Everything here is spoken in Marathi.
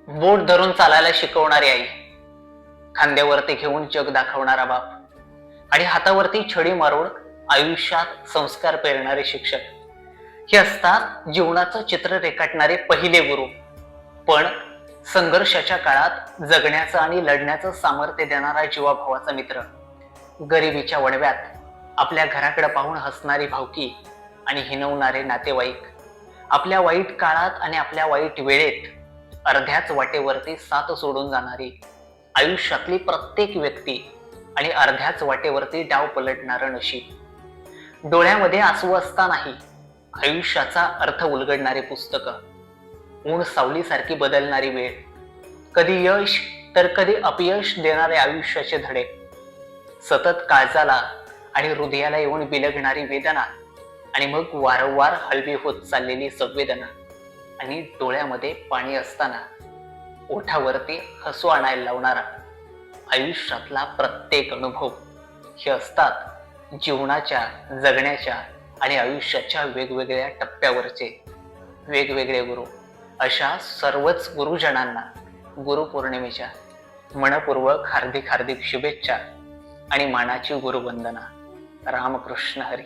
बोट धरून चालायला शिकवणारी आई, खांद्यावरती घेऊन जग दाखवणारा बाप आणि हातावरती छडी मारून आयुष्यात संस्कार पेरणारे शिक्षक, हे असतात जीवनाचं चित्र रेखाटणारे पहिले गुरु. पण संघर्षाच्या काळात जगण्याचं आणि लढण्याचं सामर्थ्य देणारा जीवाभावाचा मित्र. गरिबीच्या वणव्यात आपल्या घराकडे पाहून हसणारी भावकी आणि हिणवणारे नातेवाईक. आपल्या वाईट काळात आणि आपल्या वाईट वेळेत अर्ध्याच वाटेवरती साथ सोडून जाणारी आयुष्यातली प्रत्येक व्यक्ती आणि अर्ध्याच वाटेवरती डाव पलटणारं नशीब. डोळ्यामध्ये आसू असतानाही आयुष्याचा अर्थ उलगडणारे पुस्तकं. ऊन सावलीसारखी बदलणारी वेळ. कधी यश तर कधी अपयश देणारे आयुष्याचे धडे. सतत काळजाला आणि हृदयाला येऊन बिलगणारी वेदना आणि मग वारंवार हळवी होत चाललेली संवेदना आणि डोळ्यामध्ये पाणी असताना ओठावरती हसू आणायला लावणारा आयुष्यातला प्रत्येक अनुभव. हे असतात जीवनाच्या, जगण्याच्या आणि आयुष्याच्या वेगवेगळ्या टप्प्यावरचे वेगवेगळे गुरु. अशा सर्वच गुरुजनांना गुरुपौर्णिमेच्या मनपूर्वक हार्दिक हार्दिक शुभेच्छा आणि मानाची गुरुवंदना. रामकृष्ण हरी.